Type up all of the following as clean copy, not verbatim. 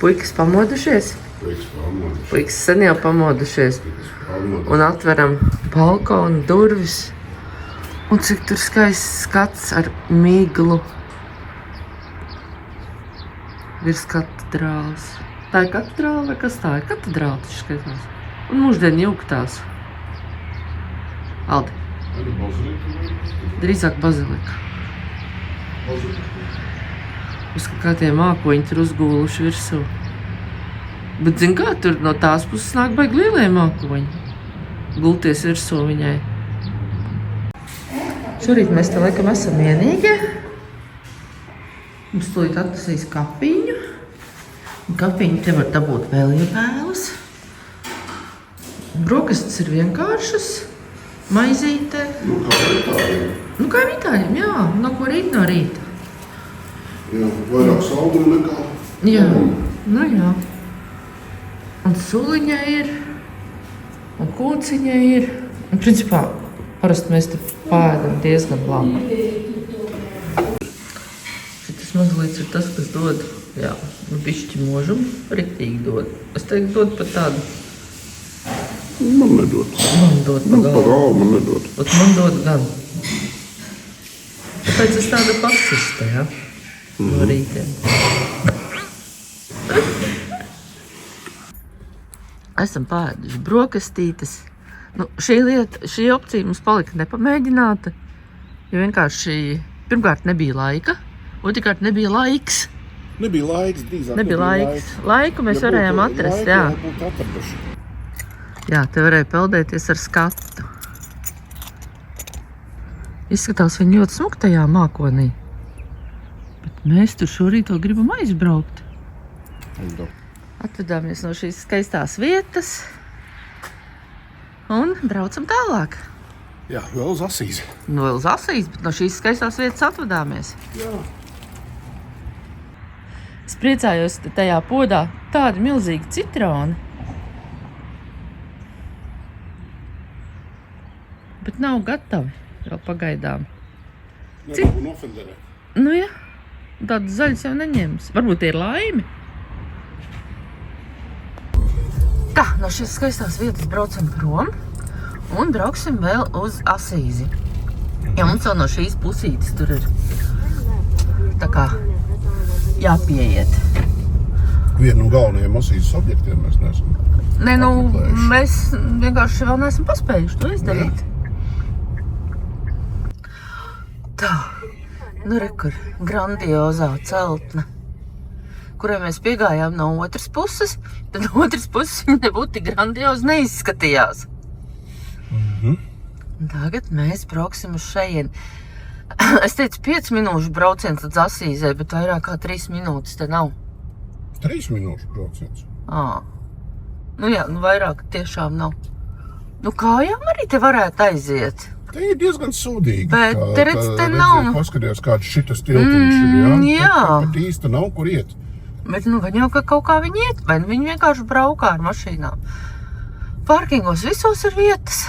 Puikas pamodušies? Puikas sen jau pamodušies. Un atveram balkonu durvis. Un cik tur skaists skats ar miglu. Virs katedrāles. Tā ir katedrāle vai kas tā ir? Katedrāle taču skatās. Un mūždien jūgtās. Aldi. Drīzāk bazilika. Kā tie mākoņi tur uzgūluši virsū. Bet, zin kā, tur no tās puses nāk baigi lielie mākoņi. Gulties virsū viņai. Šorīt mēs te laikam esam vienīgie. Mums tūlīt atnesīs kapiņu. Un kapiņu te var dabūt vēl iepēles. Brokastis ir vienkāršas. Maizīte. Nu kā itāļiem, jā. No ko rīt no rīta. Jā, vairāk saldumu nekā. Jā, nu jā. Un suliņa ir. Un kūciņa ir. Un principā, parasti mēs te pēdam diezgan labi. Šitas mazliet ir tas, kas dod, jā, bišķi možumu, riktīgi dod. Es teiktu, dod pat tādu. Man nedod. Man dod pa galvu. Man nedod. Pat man dod gan. Tāpēc es tāda pasista, jā, no rītiem. Esam pēduši brokastītes. Nu, šī opcija mums palika nepamēģināta, jo vienkārši pirmkārt nebija laika, otrkārt nebija laiks. Nebija laiks, drīzāk. Nebija laiks. Laiku mēs varējām atrast, jā. Būtu atraduši. Jā, te varēja peldēties ar skatu. Izskatās viņi ļoti smuk tajā mākonī. Bet mēs tur šorīt vēl gribam aizbraukt. Atvedāmies no šīs skaistās vietas un braucam tālāk. Jā, vēl uz Asīzi. Nu, vēl uz Asīzi, bet no šīs skaistās vietas atvedāmies. Jā. Es priecājos, ka tajā podā tādi milzīgi citroni. Bet nav gatavi vēl pagaidām. Nevar nofenderēt. Nu jā, tādas zaļas jau neņems. Varbūt ir laimi. Tā, no šīs skaistās vietas braucam prom un brauksim vēl uz Asīzi. Ja mums vēl no šīs pusītes tur ir tā kā jāpieiet. Vienu no galvenajiem Asīzes objektiem mēs neesam Nē, nu, apmeklējuši. mēs vienkārši vēl neesam paspējuši to izdarīt. Tā, nu rekur, grandiozā celtne, kurai mēs piegājām no otras puses, tad no otras puses viņa nebūtu tik grandiozi neizskatījās. Tagad mēs brauksim uz šejieni. Es teicu 5 minūšu brauciens līdz Asīzē, bet vairāk kā 3 minūtes te nav. 3 minūšu brauciens. Nu jā, nu vairāk tiešām nav. Nu kājām arī te varētu aiziet. Te ir diezgan sūdīgi. Bet te redz, te nav. Paskaties, kāds šitas tiltiņš ir, jā? Jā. Te pat īsti nav, kur iet. Bet nu gan jau, ka kaut kā viņi iet, vai viņi vienkārši braukā ar mašīnām. Parkingos visos ir vietas.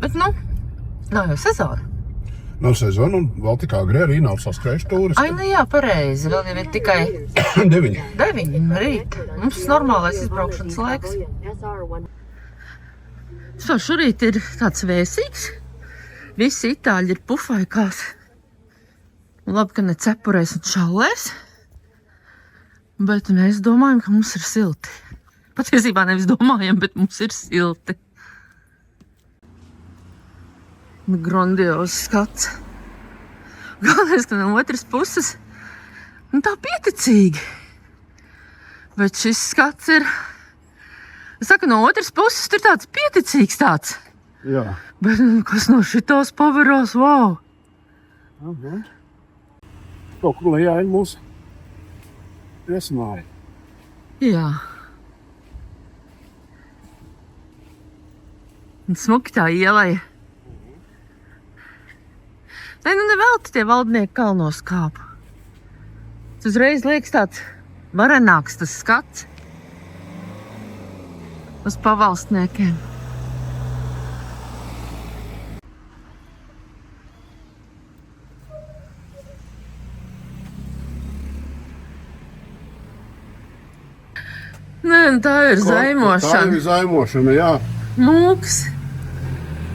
Bet nu, nav jau sezona. Nav sezona un vēl tik agri arī nav saskrējuši turisti. Ai, nu jā, pareizi, vēl jau ir tikai 9. 9 no rīta. Mums normālais izbraukšanas laiks. Šorīt ir tāds vēsīgs. Visi itāļi ir pufaikās. Labi, ka ne cepurēs un šallēs. Bet mēs domājam, ka mums ir silti. Patiesībā nevis domājam, bet mums ir silti. Grandios skats. Galvenais, ka no otras puses tā pieticīgi. Bet šis skats ir... Es saku, no otras puses tur tāds pieticīgs tāds. Jā. Bet kas no šitās paverās, wow! Kaut kur lejā ir mūsu viesmāja. Jā. Un smuki tā ielai. Nē, nu nevelti tie valdnieki kalnos kāp. Tas uzreiz liekas tāds varenāks tas skats uz pavalstniekiem. Nē, tā ir Tā zaimošana. ir zaimošana, jā. Mūks.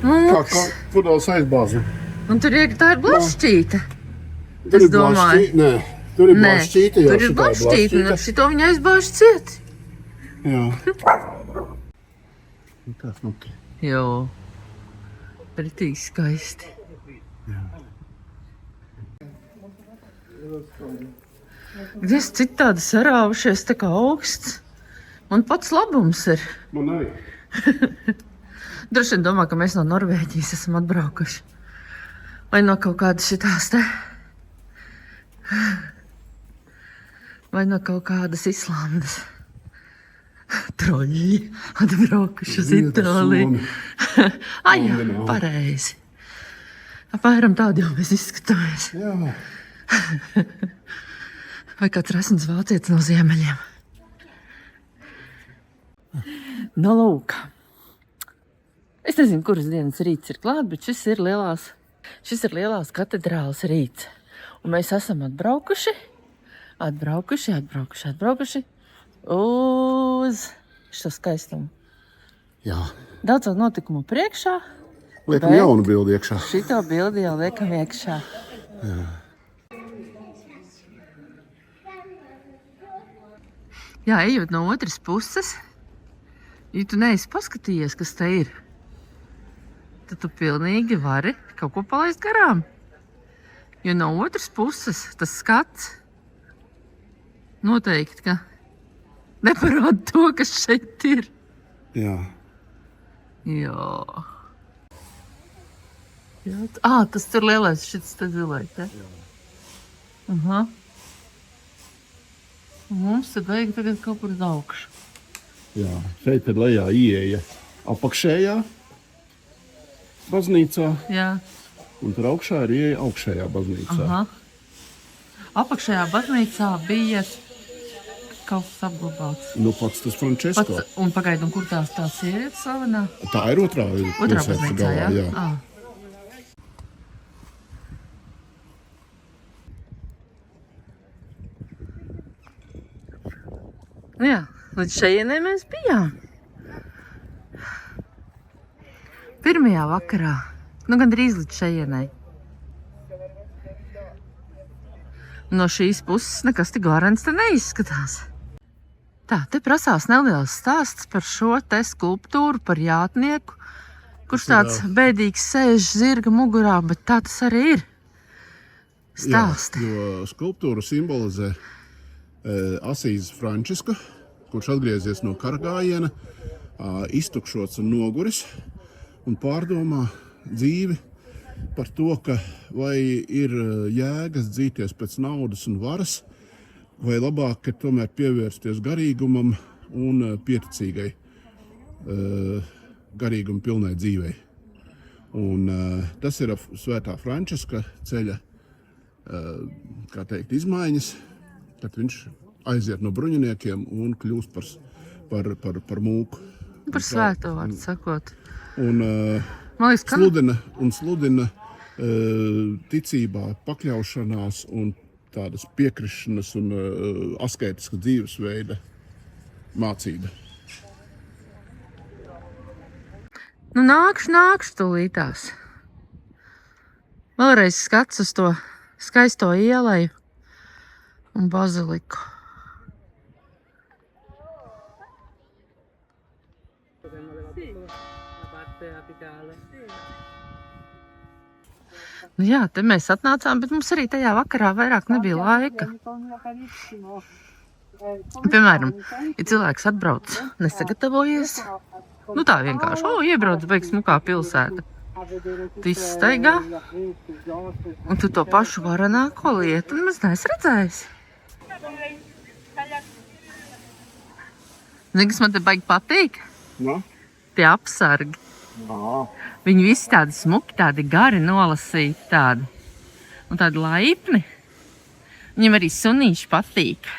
Mūks. Kā pudeles aizbāzi. Un tur tā ir blašķīte. Tur Es ir domāju. blašķīte, nē. Tur ir blašķīte, jā. Tur ir blašķīte, un ar šito viņa aizbāž ciet. Jā. Tā smuki. Jo. Pretīgi skaisti. Gdies citādi sarāvušies tā kā augsts. Man pats labums ir. Man arī. Droši vien domā, ka mēs no Norvēģijas esam atbraukuši. Vai no kaut kādas šitās te. Vai no kaut kādas Islandes. Troļļi atbraukuši uz Itāliju. Ai, jā, pareizi. Apmēram tādi jau mēs izskatāmies. Jā. Vai kāds resns vācietis no ziemeļiem. Nu, lūk. Es nezinu, kuras dienas rīts ir klāt, bet šis ir lielās katedrāles rīts. Un mēs esam atbraukuši uz šo skaistumu. Jā. Daudz vēl notikumu priekšā. Liekam jaunu bildi iekšā. Šito bildi jau liekam iekšā. Jā, ejot no otras puses, ja tu neesi paskatījies, kas te ir, tad tu pilnīgi vari kaut ko palaist garām. Jo no otras puses tas skats noteikti, ka neparāda to, kas šeit ir. Jā. Jā. Tas tur lielais, šits te zilais, te? Aha. Un mums te vajag tagad kaut kur uz augšu. Jā. Šeit ir lejā ieeja apakšējā baznīcā. Jā. Un tur augšā ir ieeja augšējā baznīcā. Aha. Apakšējā baznīcā bija kaut kas apglabāts. Nu, pats tas Frančesko. Un pagaidām, kur tā sievietes slavenā? Tā ir otrā baznīcā, galā, jā. Jā, līdz šejienei mēs bijām. Pirmajā vakarā. Nu, gandrīz līdz šejienei. No šīs puses nekas tik varens te neizskatās. Tā, te prasās neliels stāsts par šo te skulptūru, par jātnieku, kurš tāds bēdīgs sēž zirga mugurā, bet tā tas arī ir. Stāsti. Jā, jo skulptūru simbolizē Asīzes Frančisku, kurš atgriezies no kara gājiena, iztukšots un noguris un pārdomā dzīvi par to, ka vai ir jēgas dzīties pēc naudas un varas, vai labāk ir tomēr pievērsties garīgumam un pieticīgai, garīguma pilnai dzīvei. Un tas ir Svētā Frančiska ceļa, kā teikt, izmaiņas, kad viņš aiziet no bruņiniekiem un kļūst par mūku. Par svēto vārdu sakot. Un sludina ticībā, pakļaušanās un tādas piekrišanas un askētiska dzīvesveida mācība. Nu, nākšu tūlītās. Vēlreiz skats uz to skaisto ieleju un baziliku. Nu jā, te mēs atnācām, bet mums arī tajā vakarā vairāk nebija laika. Piemēram, ja cilvēks atbrauc nesagatavojies, nu tā vienkārši, iebrauc beigas smukā pilsēta. Tu izstaigā, un tu to pašu varanāko lietu nemaz neesi redzējis. Zini, kas man te baigi patīk? No? Tie apsargi. Viņi visi tādi smuki, tādi gari nolasīti tādi. Un tādi laipni. Viņam arī sunīši patīk.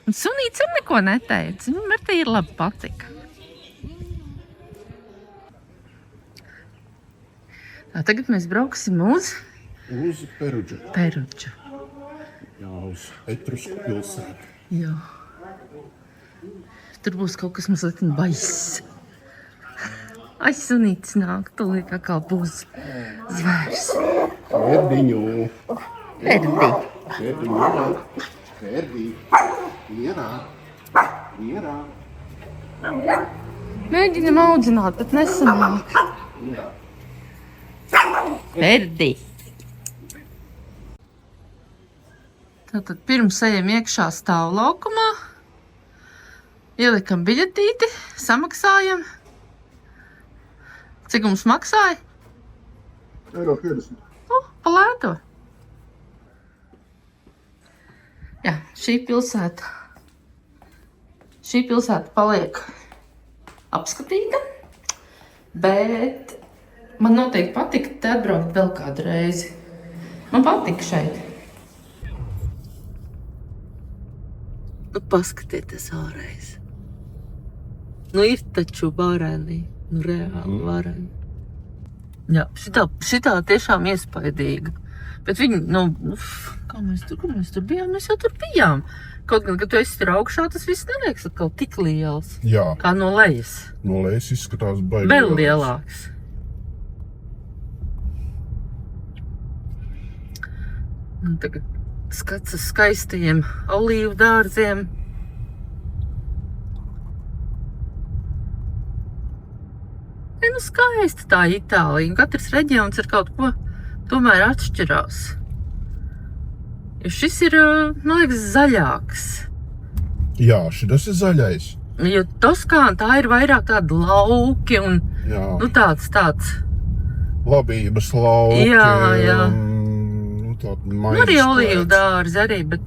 Un sunīts ir neko neteica. Viņam arī ir labi patika. Tā, tagad mēs brauksim uz Perudžu. Perudžu. Jā, uz Etrusku pilsētu. Jā. Tur būs kaut kas mazliet baiss. Ai, sunītis nāk, tūlīt kā būs zvērs. Ferdiņu. Ferdi. Ferdiņu. Ferdi. Mierā. Mierā. Mēģinam audzināt, bet nesanāk. Ferdi. Tātad pirms ejam iekšā stāvlaukumā. Ielikam biļetīti, samaksājam. Cik mums maksāja? €50. Pa lēto. Jā, šī pilsēta paliek apskatīta, bet man noteikti patika te atbraukt vēl kādu reizi. Man patika šeit. Nu, paskatieties ārreiz. Nu, ir taču vareni. Nu, reāli vareni. Jā, šitā tiešām iespaidīga. Bet viņi, kur mēs tur bijām? Mēs jau tur bijām. Kaut gan, kad tu esi tur augšā, tas viss neliekas atkal tik liels. Jā. Kā no lejas. No lejas izskatās baigi. Vēl lielāks. Un tagad skats uz skaistajiem olīvu dārziem. Nu, skaista tā Itālija. Katrs reģions ar kaut ko tomēr atšķirās. Jo šis ir, man liekas, zaļāks. Jā, šitas ir zaļais. Jo Toskāna tā ir vairāk tāda lauki un tāds. Labības lauki. Jā. Tāda Nu, arī olīvu dārzi arī, bet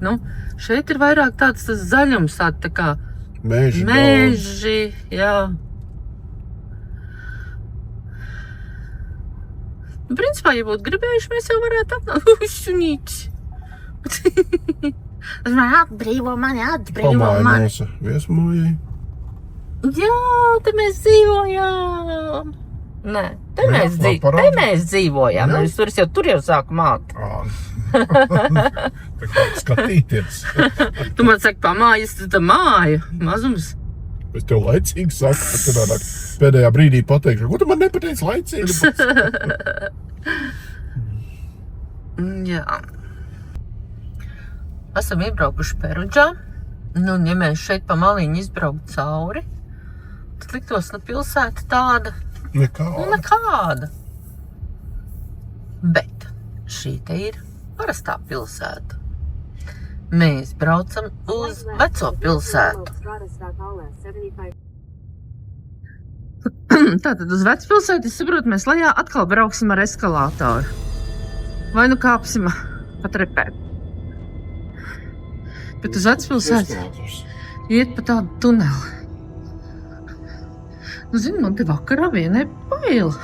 šeit ir vairāk tāds tas zaļums, tā kā meži, jā. Nu, principā, ja būtu gribējuši, mēs jau varētu atnākt. Sunītis. Atbrīvo mani. Pamainās viesmājai. Jā, te mēs dzīvojām. Nē, te mēs dzīvojām. Tur jau sāku māt. Tā kā skatīties. Tu man saki, pamājas, tā māja. Mazums. Es tev laicīgi saku, bet pēdējā brīdī pateikšu, ko tu man nepateici laicīgi? Jā. Esam iebraukuši Perudžā. Nu, un ja mēs šeit pa maliņu izbraukt cauri, tad liktos, pilsēta tāda. Nekāda. Bet šī te ir parastā pilsēta. Mēs braucam uz veco pilsētu. Tātad uz veco pilsētu, es saprotu, mēs lejā atkal brauksim ar eskalātoru. Vai nu kāpsim pa trepēm. Bet uz veco pilsētu iet pa tādu tuneli. Nu, zini, man te vakarā vienai baila.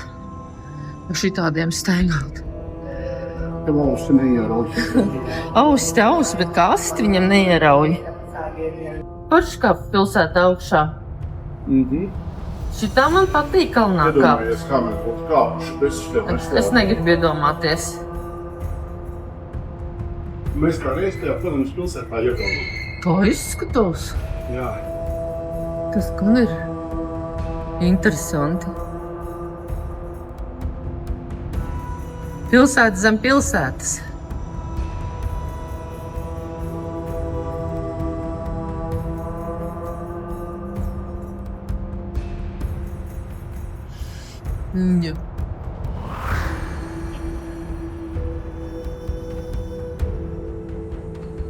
Ar šitādiem staigāt. Tev ausi neierauj. Ausi, bet kā asti viņam neierauj. Parši kā pilsēta augšā. Šitā man patīk kalnā kāpt. Iedomājies, kā mēs būtu kāpuši bez šitiem. Es negribu iedomāties. Mēs kā reiz tajā, protams, pilsētā iedomājam. Kā izskatos? Jā. Tas gan ir interesanti. Pilsēta zem pilsētas. Jā.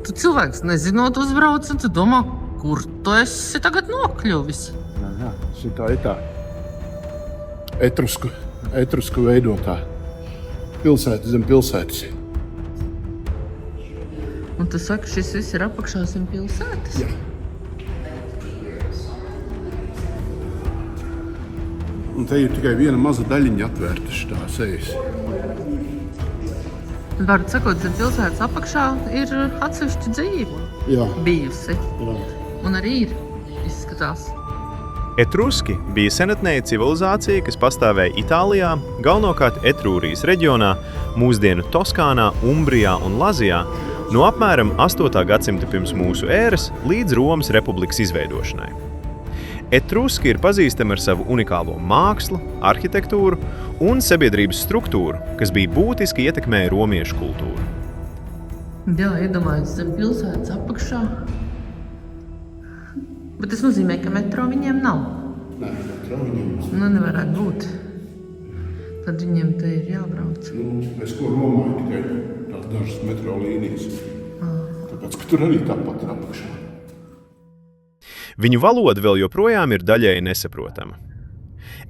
Tu cilvēks nezinot uzbrauc, un tu domā, kur tu esi tagad nokļuvis? Jā, šitā ir tā etrusku veidotā pilsēta zem pilsētas. Un tu saki, šis viss ir apakšā zem pilsētas? Jā. Un te ir tikai viena maza daļiņa atvērta šitā sejas. Varu sakot, zem pilsētas apakšā ir atsevišķa dzīve. Jā. Bijusi. Jā. Un arī ir, izskatās. Etruski bija senatnēja civilizācija, kas pastāvēja Itālijā, galvenokārt Etrūrijas reģionā, mūsdienu Toskānā, Umbrijā un Lazijā, no apmēram 8. gadsimta pirms mūsu ēras līdz Romas republikas izveidošanai. Etruski ir pazīstami ar savu unikālo mākslu, arhitektūru un sabiedrības struktūru, kas bija būtiski ietekmēja romiešu kultūru. Jā, iedomājos zem pilsētas apakšā. Bet tas nozīmē, ka metro viņiem nav. Nē, metro viņiem nav. Nu, nevarētu būt. Tad viņiem te ir jābrauc. Es ko domāju, tikai tās dažas metro līnijas. Tāpēc, ka tur arī tāpat ir apakšā. Viņu valoda vēl joprojām ir daļēji nesaprotama.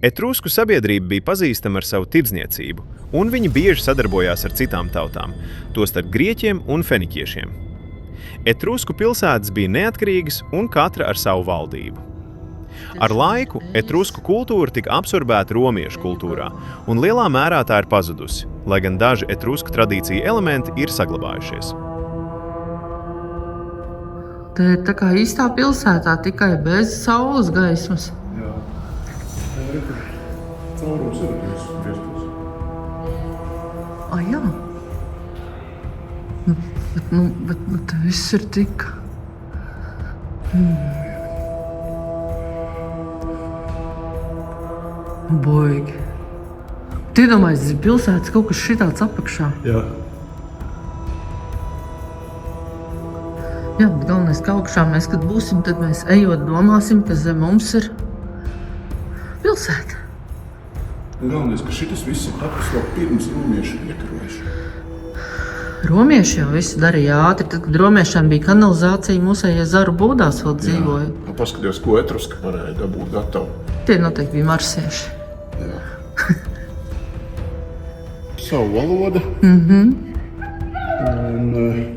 Etrusku sabiedrība bija pazīstama ar savu tirdzniecību, un viņi bieži sadarbojās ar citām tautām, tostarp grieķiem un fenikiešiem. Etrusku pilsētas bija neatkarīgas un katra ar savu valdību. Ar laiku etrusku kultūra tika absorbēta romiešu kultūrā, un lielā mērā tā ir pazudusi, lai gan daži etrusku tradīciju elementi ir saglabājušies. Te ir tā kā īstā pilsētā, tikai bez saules gaismas. Jā. Caurums ir grieztos. Jā. Bet te viss ir tik... Boigi. Tu iedomājies, ir pilsētas kaut kas šitāds apakšā. Jā. Jā, bet galvenais, ka augšā mēs, kad būsim, tad mēs ejot domāsim, ka zem mums ir pilsēta. Galvenais, ka šitas viss ir tapis vēl pirms romieši iekarojuši. Romieši jau visu darīja ātri, tad, kad romiešiem bija kanalizācija, mūsējie zaru būdās vēl dzīvoja. Jā. Paskatījos, ko etruski varēja dabūt gatavu. Tie noteikti bija marsieši. Jā. Savu valodu. Un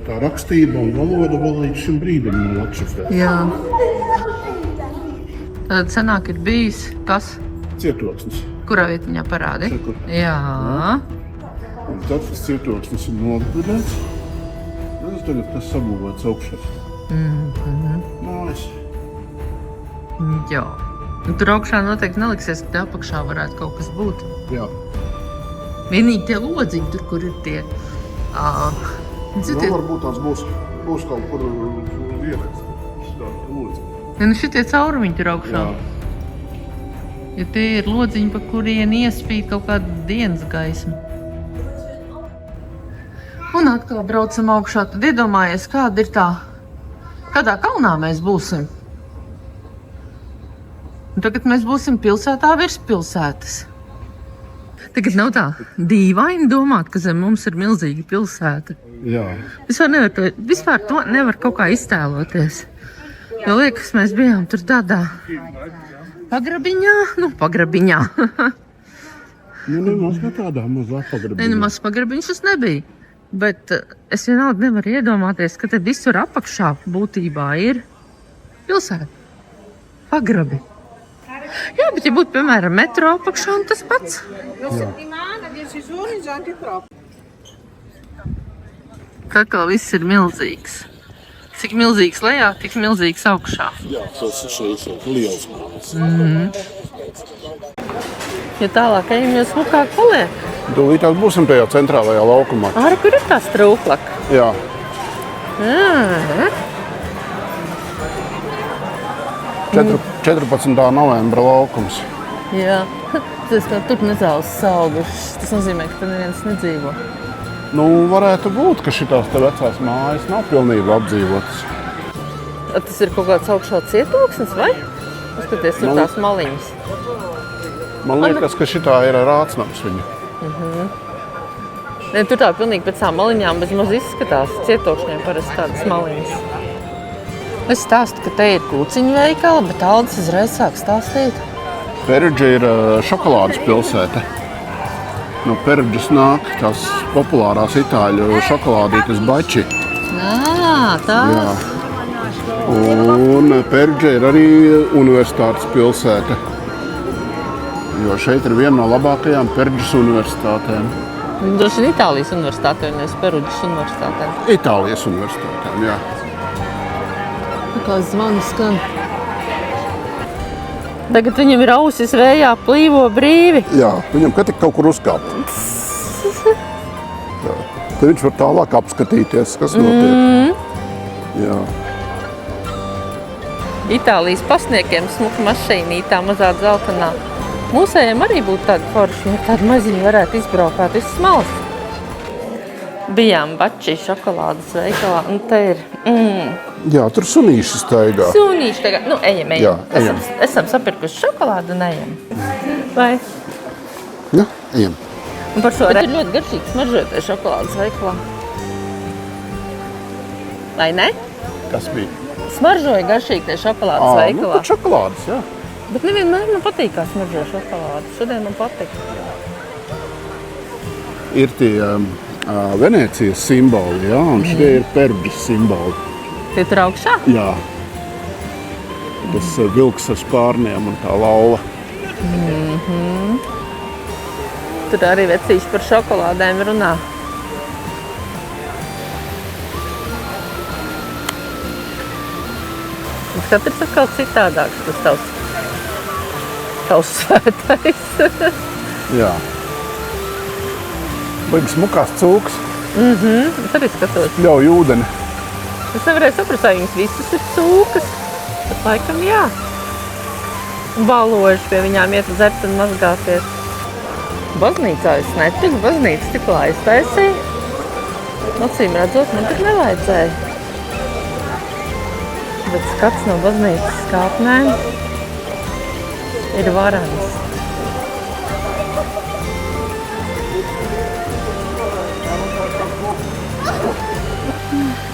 tā rakstība un valoda vēl līdz šim brīdim nav atšifrēta. Jā. Tad senāk ir bijis kas? Cietoksnis. Kurā vietiņā parādi? Šekur. Jā. Un tad tas cietoksnis ir nolikvidēts. Tas tagad tas sabūvēts augšā. Mājas. Jā. Un tur augšā noteikti neliksies, ka te apakšā varētu kaut kas būt. Jā. Vienīgi tie lodziņi tur, kur ir tie... Varbūt tās būs kaut kur ieraksts. Nu šitie caurumiņi tur augšā. Ja tie ir lodziņi, pa kurien iespīd kaut kāda dienas gaisma. Un atkal braucam augšā, tad iedomājies, kāda ir tā, kādā kalnā mēs būsim. Un tagad mēs būsim pilsētā virs pilsētas. Tagad nav tā dīvaini domāt, ka zem mums ir milzīga pilsēta. Jā. Vispār to nevar kaut kā iztēloties. Jo liekas, mēs bijām tur tādā pagrabiņā. Nemaz ne tādā mazā pagrabiņā. Nemaz pagrabiņš tas nebija. Bet es vienalga nevaru iedomāties, ka tad visur apakšā būtībā ir pilsēta. Pagrabi. Jā, bet ja būtu, piemēram, metro apakšā un tas pats. Tā kā viss ir milzīgs. Cik milzīgs lejā, tik milzīgs augšā. Jā, tas ir šeit liels mājas. Ja tālāk ejamies Lukāk polē. Tūlītāk būsim tajā centrālajā laukumā. Kur ir tā strūklaka? Jā. 14. novembra laukums. Jā, tas tur nezāles saugušas. Tas nozīmē, ka tur neviens nedzīvo. Nu, varētu būt, ka šitās te vecās mājas nav pilnībā apdzīvotas. Tas ir kaut kāds augšā cietoksnis, vai? Paskaties, tur tās maliņas. Man liekas, ka šitā ir rācnams viņa. Ne, tur tā pilnīgi pēc tām maliņām bez maz izskatās. Cietokšņiem parasti tādas maliņas. Es stāstu, ka te ir kūciņu veikala, bet Aldis uzreiz sāk stāstīt. Peruģa ir šokolādes pilsēta. No Peruģas nāk tās populārās itāļu šokolādītes bači. Tā. Jā. Un Peruģa ir arī universitātes pilsēta. Jo šeit ir viena no labākajām Peruģas universitātēm. Droši vien Itālijas universitātēm, nevis Peruģas universitātēm. Itālijas universitātēm, jā. Kā zvanu skan. Tagad viņam ir ausis vējā, plīvo brīvi. Jā, viņam ka tik kaut kur uzkāpt. Jā. Tad viņš var tālāk apskatīties, kas notiek. Jā. Itālijas pasniekiem smuka mašīnītā mazā dzeltenā. Mūsējiem arī būtu tāda forša, ja tāda maziņa varētu izbraukāt visas malas. Bijām Bačī šokolādes veikalā, un te ir... Jā, tur sunīši staigā. Sunīši tagad, nu ejam. Jā, ejam. Esam sapirkuši šokolādu un ejam. Vai? Jā, ejam. Un par šo ir ļoti garšīgi smaržoties šokolādes veikalā. Vai ne? Kas bija? Smaržoja garšīgi tie šokolādes veikalā. Nu, pat šokolādes, jā. Bet nevienmēr man patīk, kā smaržo šokolādi. Šodien man patīk. Ir tie Venēcijas simboli, jā, un šitie ir Peruģis simboli. Tie tur augšā? Jā. Tas vilks ar spārniem un tā lauva. Tur arī vecīši par šokolādēm runā. Katrs atkal citādāks, tas tavs svētais. Jā. Baigi smukās cūkas. Es arī skatos. Ļauj ūdeni. Es nevarēju saprast, vai viņas visas ir cūkas. Bet laikam jā. Baloži pie viņām iet dzert un mazgāties. Baznīcā es netiku. Baznīca tikko aiztaisīja. Acīm redzot, man tik nevajadzēja. Bet skats no baznīcas skāpnēm ir varens.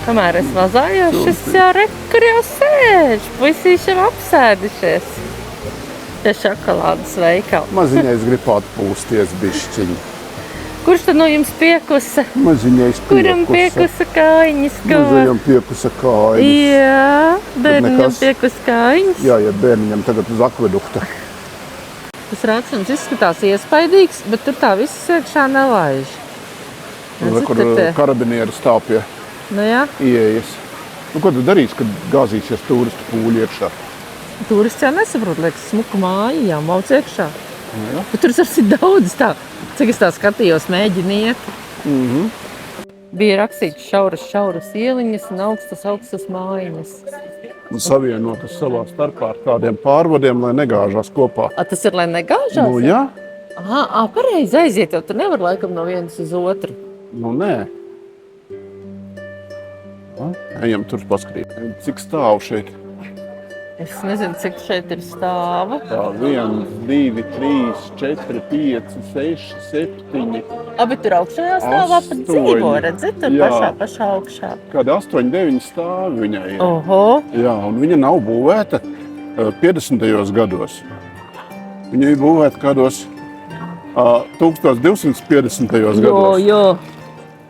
Kamēr es vazājos, šis jau rekur jau sēž. Puisīši jau apsēdušies. Pie šokolādes veikala. Maziņais grib atpūsties bišķiņi. Kurš tad no jums piekusa? Maziņais Kuram piekusa kājiņas? Mazajam piekusa kājiņas. Jā, bērniņam nekas. piekusa kājiņas. Jā, ja bērniņam tagad uz akvedukta. Tas rācums izskatās iespaidīgs, bet tur tā viss iekšā nelaiž. Kur karabinieri stāv pie Nu jā, ieejas. Nu, ko tu darīsi, kad gāzīsies turistu pūļi iekšā? turists jau nesaprot, liekas, smuka māja, jā, mauc iekšā. Jā. Bet tur arī daudz tā, cik es tā skatījos, mēģiniet. Bija rakstīts šauras ieliņas un augstas mājiņas. Un savienotas savā starpā ar tādiem pārvadiem, lai negāžās kopā. Tas ir, lai negāžās? Nu, jā. Pareizi aiziet, jo tur nevar laikam no vienas uz otru. Nu, nē. Ejam tur paskatīt. Cik stāv šeit? Es nezinu, cik šeit ir stāva. Tā, 1, 2, 3, 4, 5, 6, 7. Bet tur augšējā stāvā pat 8. dzīvo, redzat, tur Jā. pašā augšā. Kādi 8, 9 stāvi viņai ir. Oho, Jā, un viņa nav būvēta 50. gados. Viņa ir būvēta kādos 1250. gados. jo.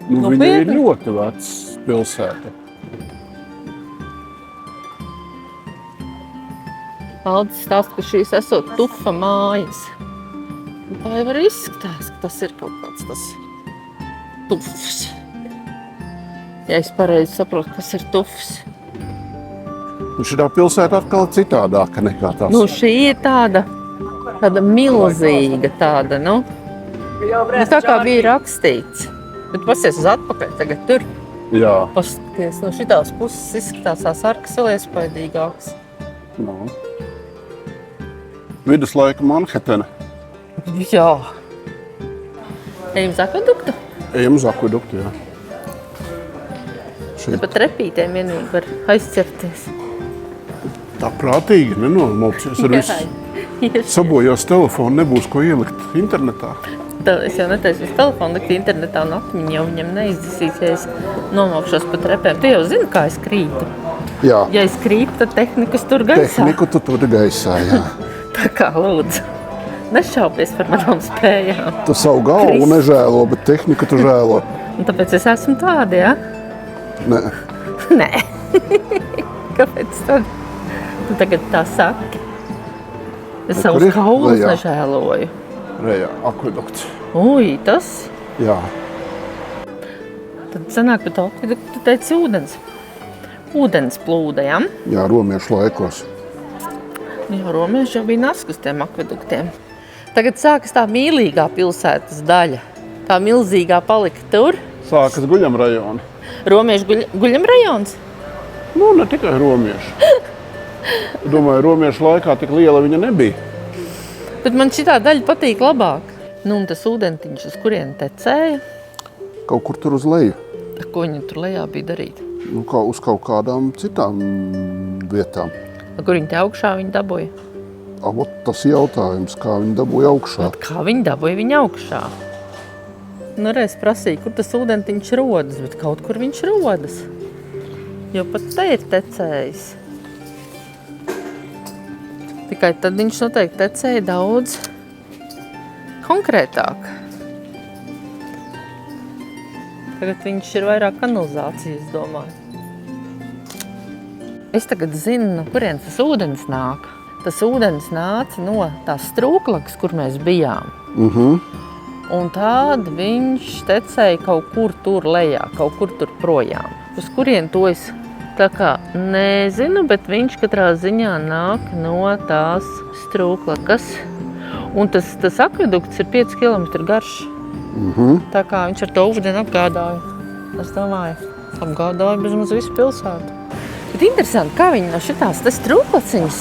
Nu, viņa ir Nopietni? ļoti vecs pilsēta. Aldis stāsta, ka šīs esot tufa mājas. Un tā jau arī izskatās, ka tas ir kaut kāds tas tufs. Ja es pareizi saprotu, kas ir tufs. Un šitā pilsēta atkal citādāka nekā tās. Nu, šī ir tāda milzīga tāda, nu. Tā kā bija rakstīts. Bet pasies uz atpakaļ tagad tur. Jā. Paskaties, no šitās puses izskatās tās arkas vēl iespaidīgāks. No. Viduslaika Manhetena. Jā. Ejam uz akveduktu? Ejam uz akveduktu, jā. Te pat repītēm vienīgi var aizķerties. Tā prātīgi nenomulcies ar visu. Sabojās telefonu, nebūs ko ielikt internetā. Es jau neteicu uz telefonu likt internetā un atmiņu jau viņam neizdzisīs, ja es nomaukšos pa trepēm. Tu jau zini, kā es krītu. Jā. Ja es krītu, tad tehnikas tur gaisā. Tehniku tu tur gaisā, jā. Tā kā lūdzu, nešaupies par manām spējām. Tu savu galvu nežēlo, bet tehniku tu žēlo. Un tāpēc es esmu tāda, ja? Nē. Nē. Kāpēc tad? Tu tagad tā saki. Es Kur savus ir? kaulus Lejā. nežēloju. Rejā, akvedukts. Ui, tas? Jā. Tad sanāk, ka tu teici ūdens. Ūdens plūda, ja? Jā, romiešu laikos. Jā, romieši jau bija nasku uz tiem akveduktiem. Tagad sākas tā mīlīgā pilsētas daļa. Tā milzīgā palika tur, Sākas guļam rajoni. Romiešu guļam rajons? Nu, ne tikai romiešu. Domāju, romiešu laikā tik liela viņa nebija. Bet man šitā daļa patīk labāk. Nu, un tas ūdentiņš, uz kurien tecēja? Kaut kur tur uz leju. Ko viņi tur lejā bija darīt? Nu, uz kaut kādām citām vietām. Kur viņi te augšā viņi dabūja? Tas jautājums, kā viņi dabūja augšā. Kā viņi dabūja viņu augšā? Nu, reiz prasīja, kur tas ūdentiņš rodas, bet kaut kur viņš rodas. Jo pat te ir tecējis. Tikai tad viņš noteikti tecēja daudz konkrētāk. Tagad viņš ir vairāk kanalizācijas, domāju. Es tagad zinu, no kurienes tas ūdens nāk. Tas ūdens nāca no tās strūklakas, kur mēs bijām. Un tad viņš tecēja kaut kur tur lejā, kaut kur tur projām. Uz kurien to es tā kā nezinu, bet viņš katrā ziņā nāk no tās strūklakas. Un tas akvedukts ir 5 km garš. Tā kā viņš ar to ūdeni apgādāja. Es domāju, apgādāja bezmaz visu pilsētu. Bet interesanti, kā viņi no šitās strūklaciņas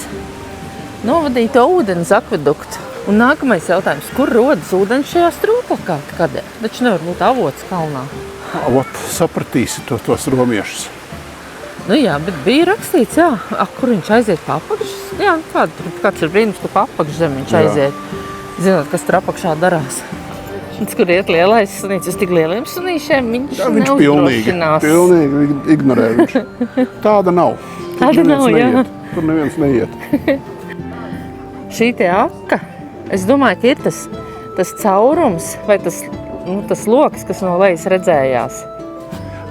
novadīja to ūdens akveduktu. Un nākamais jautājums, kur rodas ūdens šajā strūklakā? Kādēļ? Taču nevar būt avots kalnā. Sapratīsi tos romiešus. Nu jā, bet bija rakstīts, jā, kur viņš aiziet pa apakšas. Jā, kāds ir brīnums, ka pa apakšzem viņš aiziet. Zinot, kas tur apakšā darās. Kur iet lielais sunīts, uz tik lieliem sunīšiem viņš neuzdrošinās. Pilnīgi ignorē viņš. Tāda nav. Tāda nav, jā. Tur neviens neiet. Šī te aka, es domāju, ka ir tas caurums vai tas loks, kas no lejas redzējās.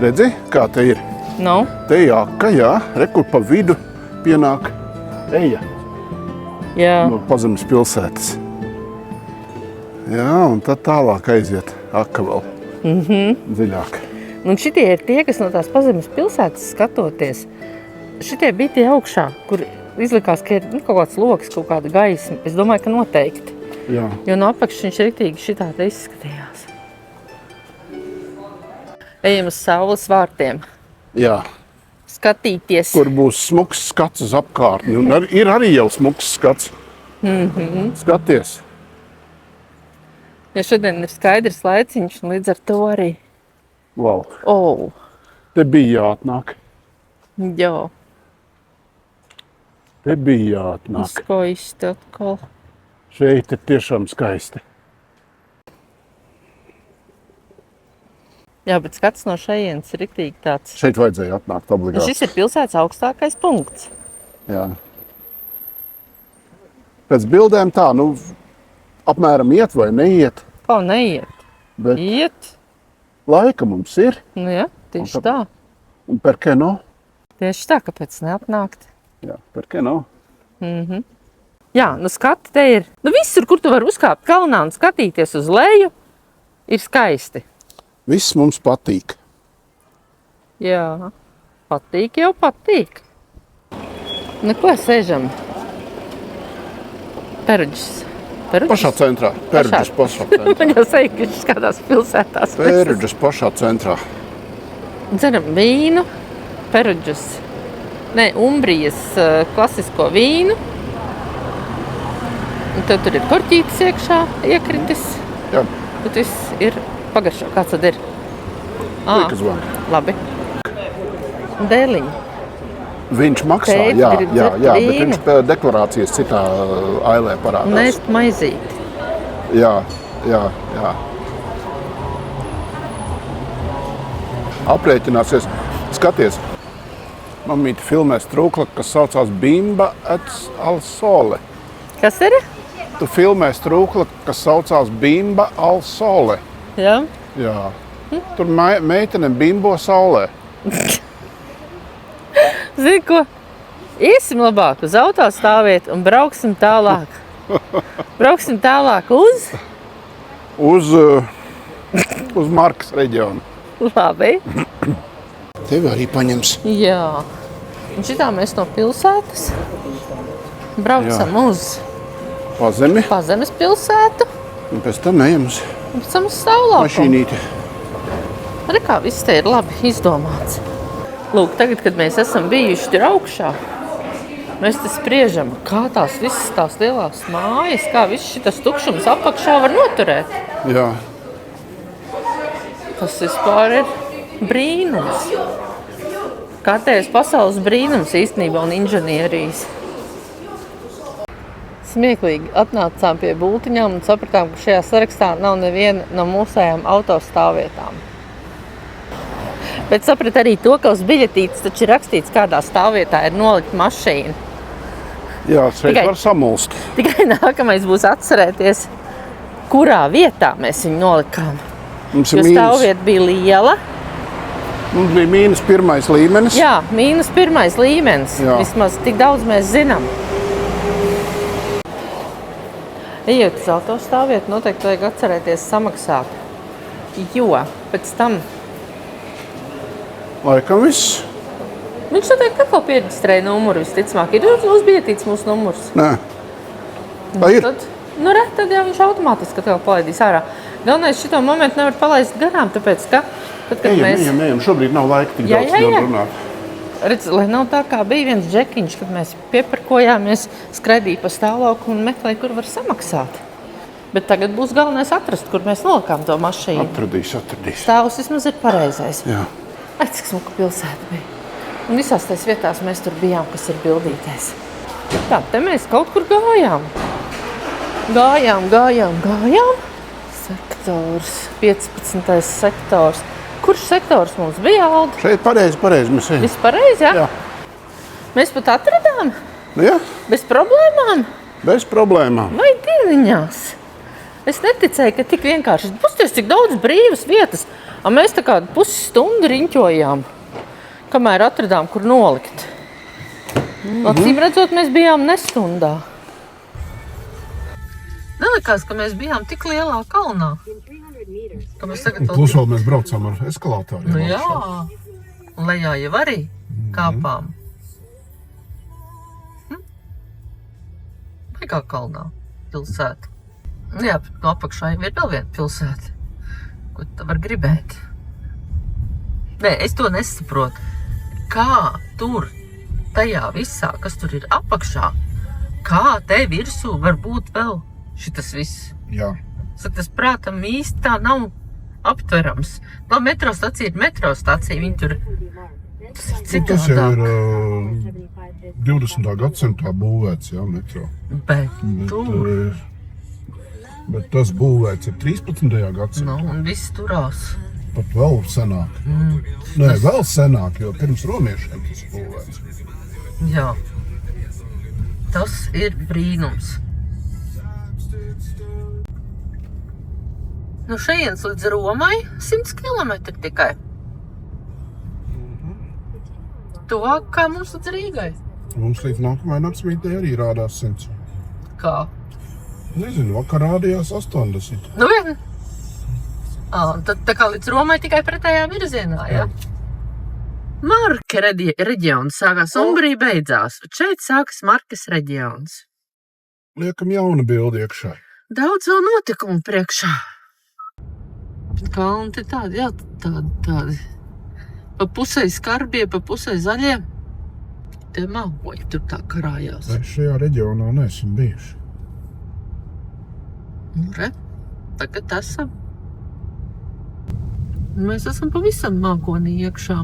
Redzi, kā te ir? Nu? Te ir aka, jā. Rekur pa vidu pienāk eja. Jā. No Pazemes pilsētas. Jā, un tad tālāk aiziet aka vēl dziļāk. Un šitie ir tie, kas no tās Pazemes pilsētas skatoties. Šitie bija tie augšā, kur izlikās, ka ir kaut kāds loks, kaut kāda gaisma. Es domāju, ka noteikti. Jā. Jo no apakšas viņš riktīgi šitā te izskatījās. Ejam uz saules vārtiem. Jā. Skatīties. Kur būs smuks skats uz apkārtni. Un ir arī jau smuks skats. Skaties. Ja šodien ir skaidrs laiciņš, un līdz ar to arī. Wow. Te bija jāatnāk. Jā. Te bija jāatnāk. Skaisti atkal. Šeit ir tiešām skaisti. Jā, bet skats no šejienes ir riktīgi tāds. Šeit vajadzēja atnākt obligāti. Šis ir pilsētas augstākais punkts. Jā. Pēc bildēm tā, apmēram iet vai neiet. Kā neiet? Bet iet. Laika mums ir. Nu jā, tieši tā. Un per que no? Tieši tā, kāpēc neapnākt. Jā, per que no? Jā, skati te ir. Visur, kur tu vari uzkāpt kalnā un skatīties uz leju, ir skaisti. Viss mums patīk. Jā, patīk jau patīk. Ko sēžam? Peruģis. Pašā centrā. Peruģis pašā centrā. Man jau sēja, ka šis kādās pilsētās. Peruģis pašā centrā. Dzeram vīnu. Peruģis. Umbrijas klasisko vīnu. Un tad tur ir korķītis iekšā, iekritis. Jā. Bet viss ir pagaršo. Kāds tad ir? Lieka zvana. Labi. Dēliņi. Viņš maksā, Tēt, jā, bet viņš deklarācijas citā ailē parādās. Nēst maizīti. Jā. Aprēķināsies. Skaties, mammīte filmē strūklaku, kas saucās Bimba al Sole. Kas ir? Tu filmē strūklaku, kas saucās Bimba al Sole. Jā. Jā. Tur meitene bimbo saulē. Zini ko? Iesim labāk uz autostāvvietu un brauksim tālāk. Brauksim tālāk uz? Uz Markas reģionu. Labi. Tevi arī paņems. Jā. Un šitā mēs no pilsētas braucam uz Pazemes pilsētu. Un pēc tam ejam uz Un pēc tam uz Saulākumu. mašīnīti. Arī kā viss te ir labi izdomāts. Lūk, tagad, kad mēs esam bijuši tur augšā, mēs te spriežam, kā tās visas tās lielās mājas, kā viss šitas tukšums apakšā var noturēt. Jā. Tas vispār ir brīnums. Kārtējais pasaules brīnums īstenībā un inženierijas. Smieklīgi atnācām pie bultiņām un sapratām, ka šajā sarakstā nav neviena no mūsējām autostāvvietām. Bet saprat arī to, ka uz biļetītes taču ir rakstīts, kādā stāvvietā ir nolikt mašīna. Jā, šeit Tikai- var samulst. Tikai nākamais būs atcerēties, kurā vietā mēs viņu nolikām. Mums Jo ir mīnus. stāvvieta bija liela. Mums bija -1 līmenis. Jā, -1 līmenis. Jā. Vismaz tik daudz mēs zinām. Ejot uz autostāvvietu, noteikti vajag atcerēties samaksāt. Jo pēc tam Laikam viss. viņš noteikti atkal pieregistrēja numuru visticamāk. Ir uzbietīts mūsu numurs. Nē. Tā ir. Tad, tad jau viņš automātiski atkal palaidīs ārā. Galvenais šito momentu nevar palaist garām, tāpēc, ka tad, kad mēs... Ejam. Šobrīd nav laika tik Jā, daudz jā. runāt. Redz, lai nav tā kā bija viens džekiņš, kad mēs pieparkojāmies, skraidīja pa stāvlauku un meklēja, kur var samaksāt. Bet tagad būs galvenais atrast, kur mēs nolikām to mašīnu. Atradīs. Stāvus vismaz ir pareizais. Jā. Ai, cik smuka pilsēta bija. Un visās tais vietās mēs tur bijām, kas ir bildītēs. Tā, te mēs kaut kur gājām. Gājām. Sektors, 15. sektors. Kurš sektors mums bija, Alda? Šeit pareizi mēs ejam. Viss pareizi, jā? Jā. Mēs pat atradām, Nu jā, bez problēmām. bez problēmām. Vai dieniņās? Es neticēju, ka tik vienkārši. Pusties, cik daudz brīvas vietas. A mēs tā kādu pusstundu riņķojām, kamēr atradām, kur nolikt. Acīm redzot, mēs bijām nestundā. Nelikās, ka mēs bijām tik lielā kalnā. Ka mēs tagad Plus vēl mēs braucām ar eskalātoriem. Nu jā, un lejā jau arī kāpām. Vai kā kalnā pilsēta. Nu jā, no apakšā jau ir vēl viena pilsēta. Ko tu var gribēt? Nē, es to nesaprotu. Kā tur, tajā visā, kas tur ir apakšā, kā te virsū var būt vēl šitas viss? Jā. Saka, tas prātam īsti tā nav aptverams. Tā metrostacija ir metrostacija, viņi tur tas ir Nu, tas jau citādāk. ir 20. gadsimtā būvēts, jā, metro. Bet tas būvēts ir 13. gadsimtā. Nu, un viss turās. Pat vēl senāk. Nē, vēl senāk, jo pirms romiešiem tas būvēts. Jā. Tas ir brīnums. No šejienes līdz Romai 100 kilometri tikai. Tuvāk kā mums līdz Rīgai. Mums līdz nākamajai naktsmītei arī rādās 100. Kā? Nezinu, vakar rādījās 80. Nu vien. Tad tā kā līdz Romai tikai pretējā virzienā, jā? Marke reģions sākās, Umbrija beidzās. Šeit sākas Markes reģions. Liekam jauna bildi iekšā. Daudz vēl notikumu priekšā. Kalni te tādi, jā, tādi. Pa pusē skarbie, pa pusē zaļie. Tie mākoņi tur tā karājās. Mēs šajā reģionā neesam bijuši. Nu, re, tagad esam. Mēs esam pavisam mākonī iekšā.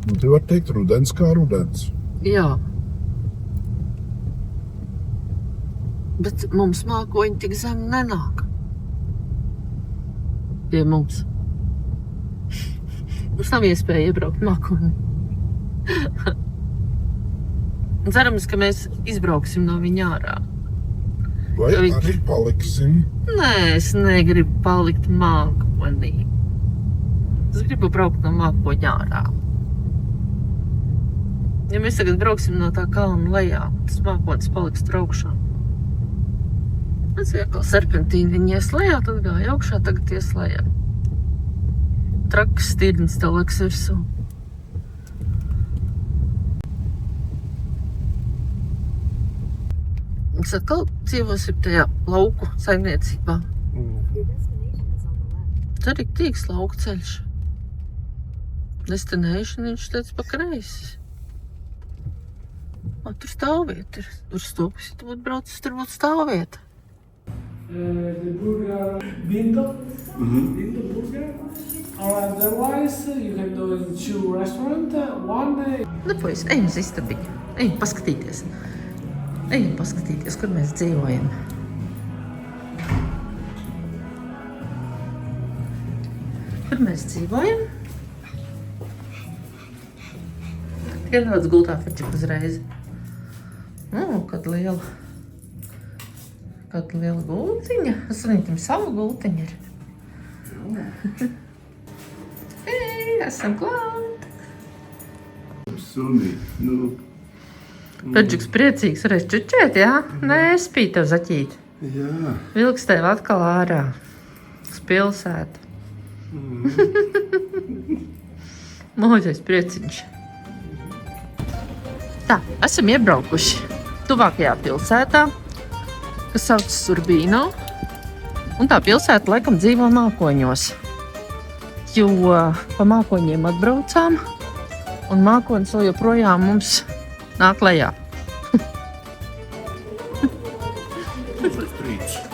Nu, te var teikt rudens kā rudens. Jā. Bet mums mākoņi tik zem nenāk. Pie mums. Mums nav iespēja iebraukt mākonī. Cerams, ka mēs izbrauksim no viņa ārā. Vai Ja viņi- arī paliksim? Nē, es negribu palikt mākonī. Es gribu braukt no mākoņa ārā. Ja mēs tagad brauksim no tā kalna lejā, tas mākonis paliks tur augšā. Mēs vienkārši serpentīni viņi ies lejā, tad gāja augšā, tagad ies lejā. Traks stirnis tev liks virsū. Mēs atkal dzīvosim tajā lauku saimniecībā. Tā arī tīks lauku ceļš. Destination viņš teica pa kreisi. Tur stāvvieta ir. Tur stūpis, ja tu būtu braucis, tur būtu stāvvieta. The burger Binto, Binto burger. Otherwise, you can go in 2 restaurants. One Nu, puis, ejam uz istabiņu. Ejam paskatīties. Ejam paskatīties, kur mēs dzīvojam. Kur mēs dzīvojam? Tikai nedaudz gultā fečik uzreiz. Kāda liela gultiņa. Es viņam savu gultiņu ir. Hei, esam klāt! Sunī, nu. Fedžiks priecīgs varēs čučēt, jā? Nē, spīd tev zaķīt. Jā. Vilks tev atkal ārā. Uz pilsētu. Mūžais prieciņš. Tā, esam iebraukuši tuvākajā pilsētā, kas saucas Urbino. Un tā pilsēta laikam dzīvo mākoņos. Jo pa mākoņiem atbraucām, un mākonis vēl joprojām mums nāk lejā.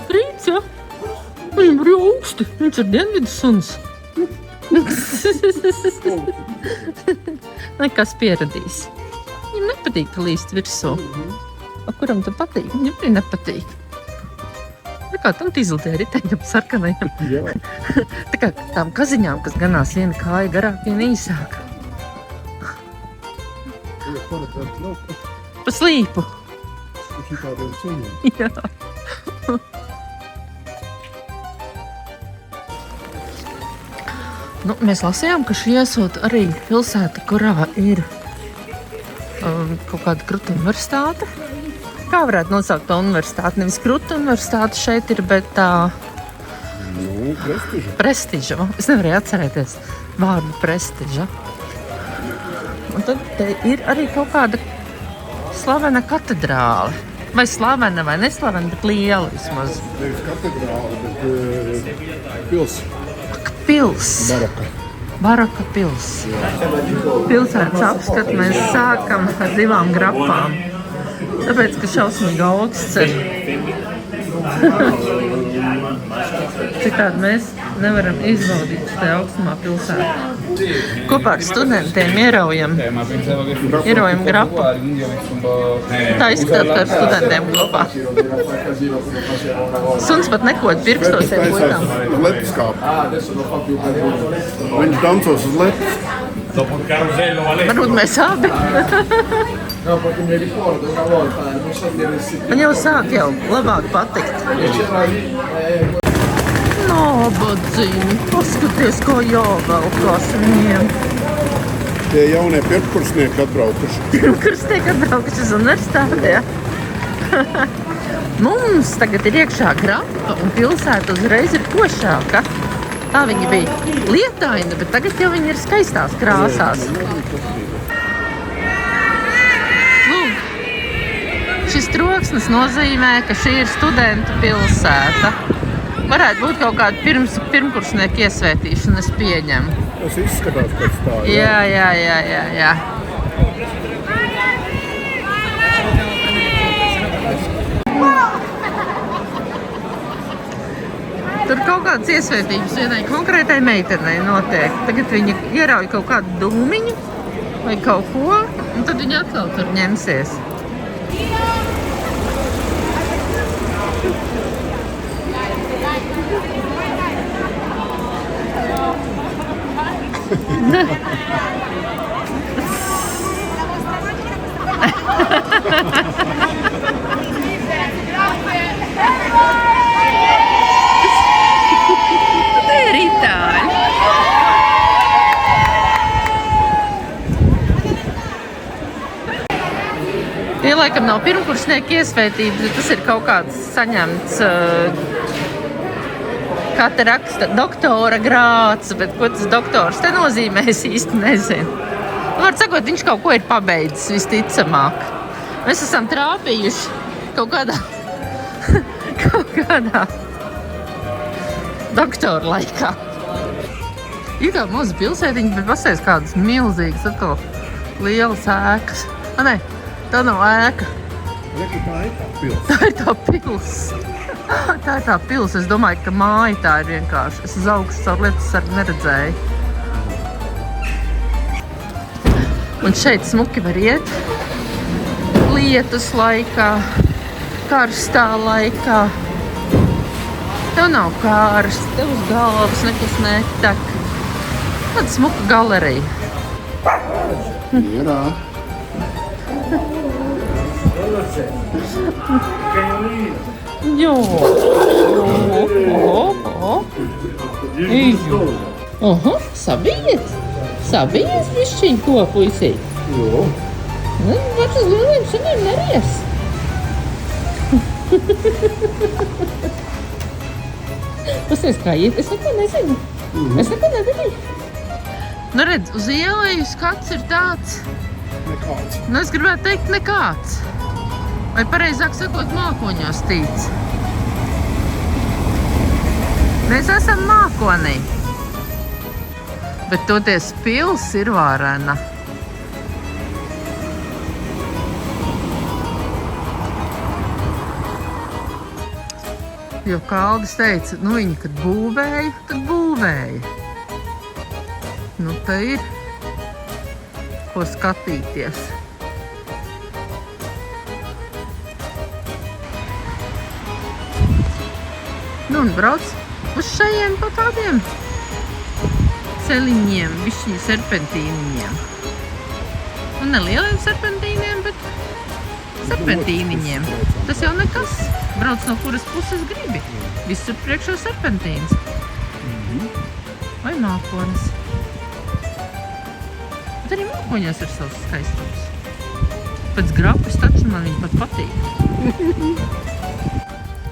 Trīts, jā? Viņam ir augsti. Viņš ir dienvidu suns. Nekas pieradīs. Viņam nepatīk līst virsū. A kuram tu patīk? Viņam arī nepatīk. Tā kā tam tīzeltie riteņam sarkanajam. Jā. Tā kā tām kaziņām, kas ganās viena kāja garāk, viena īsāka. Pa slīpu. Jā. Nu, mēs lasījām, ka šī esot arī pilsēta, kurā ir kaut kāda kruta universitāte. Kā varētu nosaukt to universitāti? Nevis kruta universitāte šeit ir, bet tā... Nu, prestiža. Prestiža. Es nevarēju atcerēties vārdu prestiža. Un tad te ir arī kaut kāda slavena katedrāle. Vai slavena, vai neslavena, bet liela vismaz. Nevis katedrāle, bet pils. Pils. Baroka. Baroka pils. Pilsētas apskat mēs sākam ar 2 grapām. Tāpēc, ka šausmīgi augsts ir. Citādi mēs nevaram izbaudīt šajā augstumā pilsētā. Kopā ar studentiem ieraujam grapu. Tā izskatās, ka ar studentiem kopā. Suns pat nekod pirkstos ar puikām. Letus kāp. Viņš dancos uz letus. Varbūt mēs abi. No, perché mi ricordo una volta, non so dire il sito. Man jau sāk jau labāk patikt. C'era lì, Nabadzīgi. Paskaties, kā jāvelkās viņiem. Tie jaunie pirmkursnieki atbraukuši. Pirmkursnieki atbraukuši uz universitāti, jā. Mums tagad ir iekšā grapa un pilsēta uzreiz ir košāka. Tā viņa bija lietaina, bet tagad jau viņa ir skaistās krāsās. Lūk, šis troksnis nozīmē, ka šī ir studentu pilsēta. Varētu būt kaut kāda pirmkursnieku iesvētīšana, es pieņemu. Tas izskatās pēc tā, Jā. Tur kaut kādas iesvētības vienai konkrētai meitenei notiek. Tagad viņa ierauj kaut kādu dūmiņu vai kaut ko, un tad viņa atkal tur ņemsies. Tie ir itāļi. Tie laikam nav pirmkursnieku iesvētības, bet tas ir kaut kāds saņemts, kā te raksta, doktora grāds, bet ko tas doktors te nozīmē, es īsti nezinu. Var sakot, viņš kaut ko ir pabeidzis, visticamāk. Mēs esam trāpījuši kaut kādā doktora laikā. Ir kā maza pilsētiņa, bet pasēs kādas milzīgas, atkal lielas ēkas. Nē, tā nav ēka. Tā ir tā pils. Tā ir tā pils. Tā ir tā pils. Es domāju, ka māja tā ir vienkārši. Es uz augšu caur lietas sargu neredzēju. Un šeit smuki var iet. Lietus laikā, karstā laikā. Tev nav kārsts, tev uz galvas nekas netek. Tāda smuka galerija. Mierā. Jo. Oho, sabijiet. Sabijiet višķiņ ko, puisīt. Jo. Nu, var uz lieliem suniem neries. Pasies, kā iet, es neko nezinu. Es neko nedarīju. Nu redz, uz ielēju skats ir tāds, Nekāds. nu es gribētu teikt nekāds. Vai pareizāk sakot mākoņos tīts. Mēs esam mākonī. Bet toties pils ir vārena. Jo Kaldis teica, nu viņi, kad būvēja, tad būvēja. Nu, te ir ko skatīties. Nu, un brauc uz šajiem pa tādiem celiņiem, višķiņu serpentīniņiem. Un ne lieliem serpentīniem, bet serpentīniņiem. Tas jau nekas. Brauc no kuras puses gribi. Visur priekšā serpentīns. Vai mākonis. Bet arī mākoņos ir savs skaistums. Pēc grapes taču man viņi pat patīk.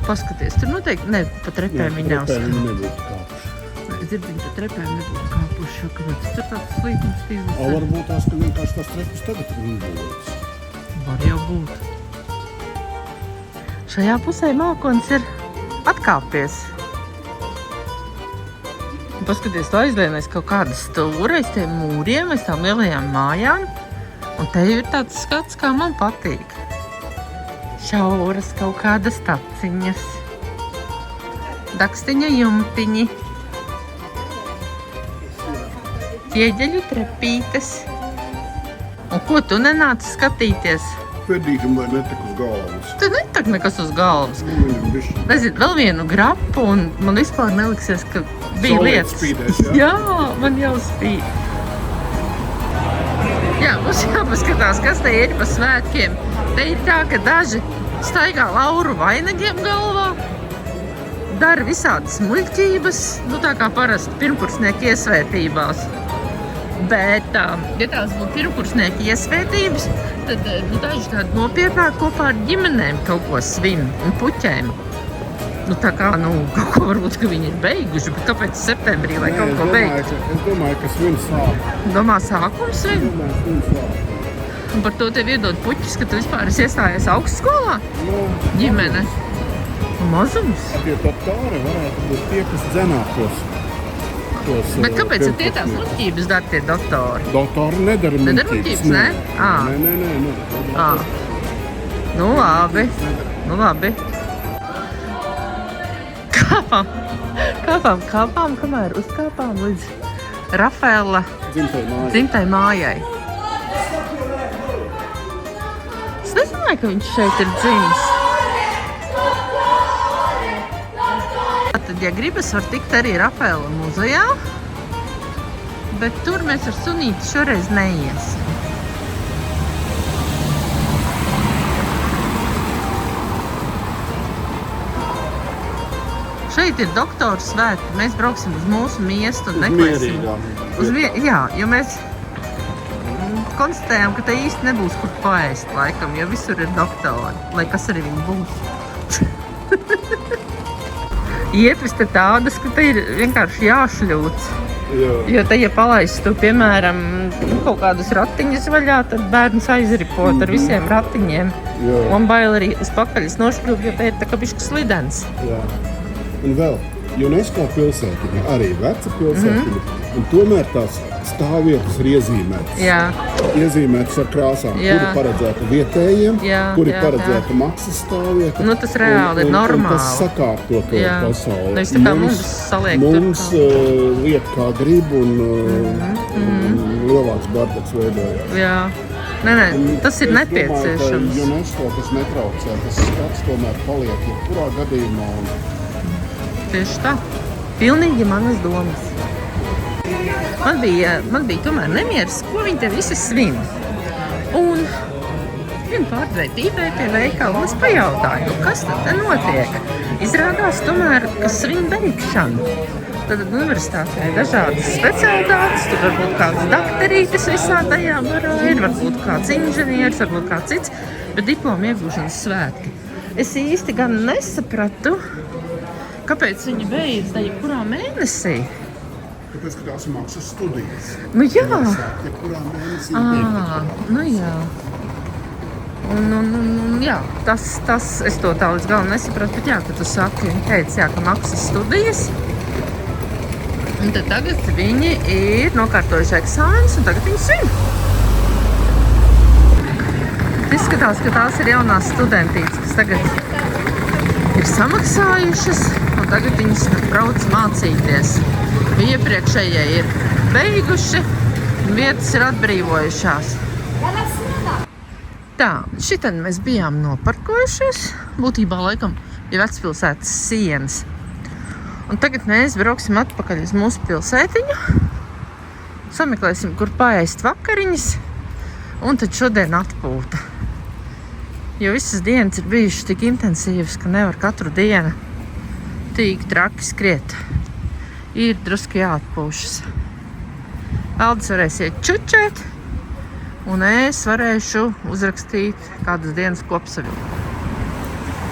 Paskaties, tur noteikti, ne, pa trepēm viņi nav. Trepēm viņi nebūtu kāpuši. Es dzirdu, viņi pa trepēm nebūtu kāpuši, jo kāpēc tur tāds slītums tīzlis. Varbūt tās, ka vienkārši tās trepes tagad ir uzbūvētas. Var jau būt. Šajā pusē mākonis ir atkāpies. Un paskaties, tu aizlienies kaut kādas stūra aiz tiem mūriem, aiz tām lielajām mājām. Un te jau ir tāds skats, kā man patīk. Šauras kaut kādas taciņas. Dakstiņa jumtiņi. Ķieģeļu trepītes. Un ko tu nenāci skatīties? Pedītam, lai netek uz galvas. Te netak nekas uz galvas. Viņam bišķi. Nezinu, vēl vienu grapu un man vispār neliksies, ka bija Saulīt lietas. spīdēs, jā? Jā, man jau spīd. Jā, mums jāpaskatās, kas te ir pa svētkiem. Te ir tā, ka daži staigā lauru vainagiem galvā, dara visādas muļķības, nu tā kā parasti pirmkursnieki iesvētībās. Bet, ja tās būtu pirmkursnieki iesvētības, tad daži tādi nopietnāk kopā ar ģimenēm kaut ko svin un puķēm. Nu tā kā, kaut ko varbūt, ka viņi ir beiguši, bet kāpēc septembrī, lai kaut ko beigtu? Es domāju, ka svin sāk. Domā, sākums svin? Domāju, svin sāk. Un par to tev iedod puķis, ka tu vispār esi iestājies augstskolā? Nu, Ģimene. Mazums. tie doktori varētu būt tie, kas dzenāk tos Bet kāpēc ir tie tās pirmkursniekus. muļķības dara tie doktori? Doktori nedara Nedara muļķības, muļķības, ne? Ā. Nē. Ā. Nu labi. Kāpām, kamēr uzkāpām līdz Rafaela dzimtai mājai. Es nezināju, ka viņš šeit ir dzimis. Tad, ja gribas, var tikt arī Rafaela muzejā, bet tur mēs ar sunīti šoreiz neiesim. Šeit ir doktoru svētki, mēs brauksim uz mūsu miestu un meklēsim. Jā, jo mēs konstatējām, ka te īsti nebūs kur paēst laikam, jo visur ir doktori, lai kas arī viņi būs. Ietves te tādas, ka te ir vienkārši jāšļūts. Jo te, ja palaistu, piemēram, kaut kādus ratiņus vaļā, tad bērns aizripot ar visiem ratiņiem. Man bail arī uz pakaļas nošļūt, jo te ir tā kā bišķi slidens. Jā. Un vēl, UNESCO pilsētiņa, arī veca pilsētiņa, Un tomēr tās stāvvietas ir iezīmētas. Jā, Iezīmētas ar krāsām, Jā. kuri paredzēta vietējiem, Jā, kuri jā, paredzēta maksas stāvvieta. Nu, tas reāli ir normāli. Un tas sakārto to Jā. pasauli. Nevis tā kā mums saliek tur Mums liek kā grib un lielāks bardaks veidojās. jā. Nē, tas ir Es nepieciešams. domāju, ka UNESCO tas netraucē, tas skats tomēr paliek jebkurā gadījumā. Tieši tā. Pilnīgi manas domas. Man bija tomēr nemieris, ko viņi te visi svin. Un viena pārdevēja tīpēja pie veikala, un es pajautāju, nu kas tad te notiek? Izrādās tomēr, ka svin beigšanu. Tad universitātē ir dažādas specialitātes, tur varbūt kāds dakterītis visā tajā barā ir, varbūt kāds inženieris, varbūt kāds cits, bet diploma iegūšanas svētki. Es īsti gan nesapratu, kāpēc viņi beidz tajā kurā mēnesī. Tāpēc, ka tās ir maksas studijas. Nu jā, Jebkurā mēnesī. nu jā. Un, jā, tas es to tā līdz galam nesapratu, bet jā, ka tu saki, viņi teica, jā, ka maksas studijas. Un tad tagad viņi ir nokārtojuši eksāmenus, un tagad viņi svin. Izskatās, ka tās ir jaunās studentītes, kas tagad ir samaksājušas, un tagad viņas brauc mācīties. Iepriekšējie ir beiguši, un vietas ir atbrīvojušās. Tā, šitien mēs bijām noparkojušies, būtībā laikam pie Vecpilsētas sienas. Un tagad mēs brauksim atpakaļ uz mūsu pilsētiņu, sameklēsim, kur paēst vakariņas, un tad šodien atpūta. Jo visas dienas ir bijušas tik intensīvas, ka nevar katru dienu tik traki skriet. Ir drusku jāatpūšas. Aldis varēs iet čučēt, un es varēšu uzrakstīt kādas dienas kopsavilkumu.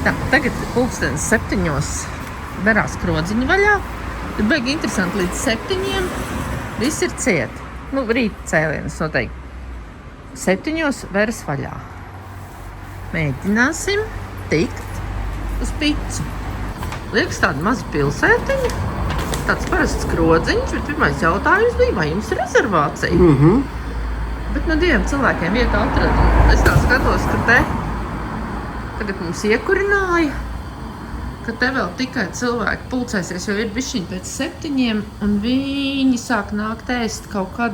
Tā, tagad pulkstenis 7:00 verās krodziņi vaļā. Tad baigi interesanti, līdz 7:00 viss ir ciet. Nu, rīta cēlienas noteikti. 7:00 veras vaļā. Mēģināsim tikt uz picu. Liekas tāda maza pilsētiņa, tāds parasts krodziņš, bet pirmais jautājums bija, vai jums ir rezervācija? Bet no 2 cilvēkiem vietu atradu. Es tā skatos, ka te tagad mums iekurināja, ka te vēl tikai cilvēki pulcēsies, jo ir bišķiņi pēc 7, un viņi sāk nākt ēst kaut kad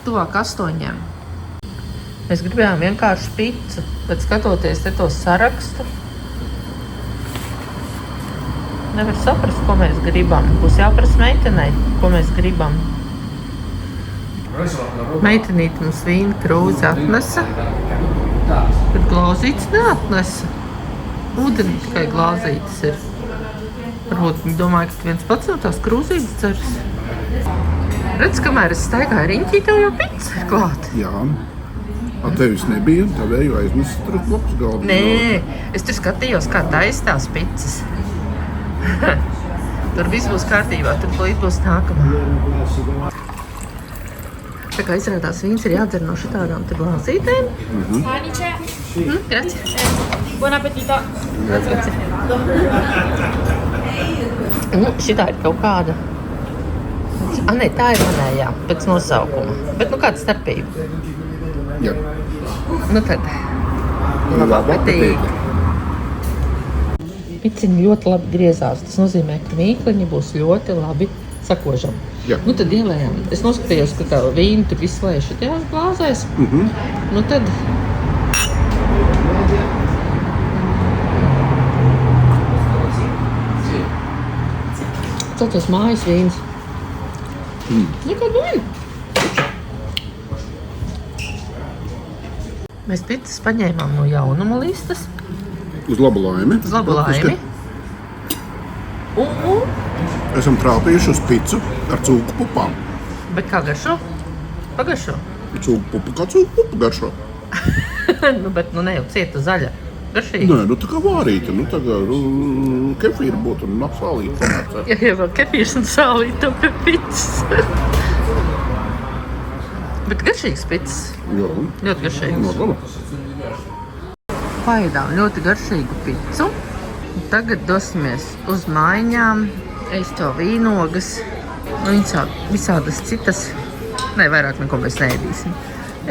tuvāk 8. Mēs gribējām vienkārši picu, bet skatoties te to sarakstu, nevar saprast, ko mēs gribam. Būs jāprasa meitenei, ko mēs gribam. Meitenīte mums vīna krūzi atnesa, bet glāzītes neatnesa. Ūdeni tikai glāzītes ir. Varbūt viņi domāja, ka viens pats no tās krūzītes ceras. Redz, kamēr es staigāju riņķī, tev jau pica ir klāt. Jā. Tevis nebija, tavēju aiznes tur blakus galdu. Nē, es tur skatījos, kā taisa tās picas. Tur viss būs kārtībā, tur līdz būs nākamā. Tā kā izrādās, vīns ir jādzer no šitādām te glāzītēm. Anice, Grazie. buon appetito. Šitā ir kaut kāda. Nē, tā ir manējā, pēc nosaukuma. Bet nu kāda starpība? Jā. Nu tad, labi apetīgi. Piciņi ļoti labi griezās. Tas nozīmē, ka mīkliņi būs ļoti labi sakožami. Jā. Nu tad ielējām. Es noskatījos, ka tā vīna tur visu lēja šitajās glāzēs. Nu tad... Celtos mājas vīns. Nekāda vīna. Mēs picas paņēmām no jaunuma listas. Uz labu laimi. Uz labu laimi. Un? Esam trāpījuši uz picu ar cūku pupām. Bet kā garšo? Pagaršo? Cūku pupa, kā cūku pupa garšo. Nu, bet nu ne jau cieta zaļa. Garšīgi. Nē, nu tā kā vārīta, nu tā kā kefīra būtu un sālīta. Ja jau vēl kefīrs un sālīta pie picas. Bet garšīgs picas. Jā. Ļoti garšīgs. No gala. Paēdām ļoti garšīgu picu. Tagad dosimies uz mājām, ēst to vīnogas Un visādas citas. Nē, vairāk neko mēs neēdīsim.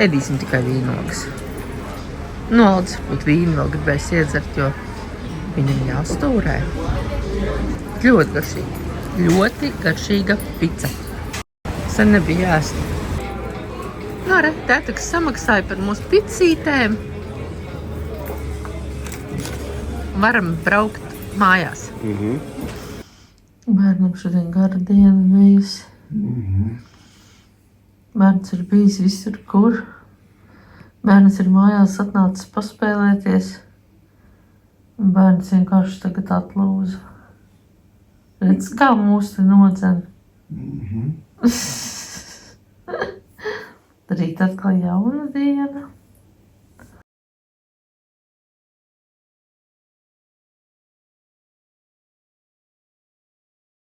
Ēdīsim tikai vīnogas. Nu, Aldis būtu vīnu vēl gribējis iedzert, jo viņam jāstūrē. Ļoti garšīga. Ļoti garšīga pica. Sen nebija ēst. Nu, re, tēta, kas samaksāja par mūsu picītēm. Varam braukt mājās. Bērnam šodien gara diena bijusi. Bērns ir bijis visur, kur. Bērns ir mājās atnācis paspēlēties. Un bērns vienkārši tagad atlūza. Redz, kā mūs te nodzen. Rīt atkal jauna diena.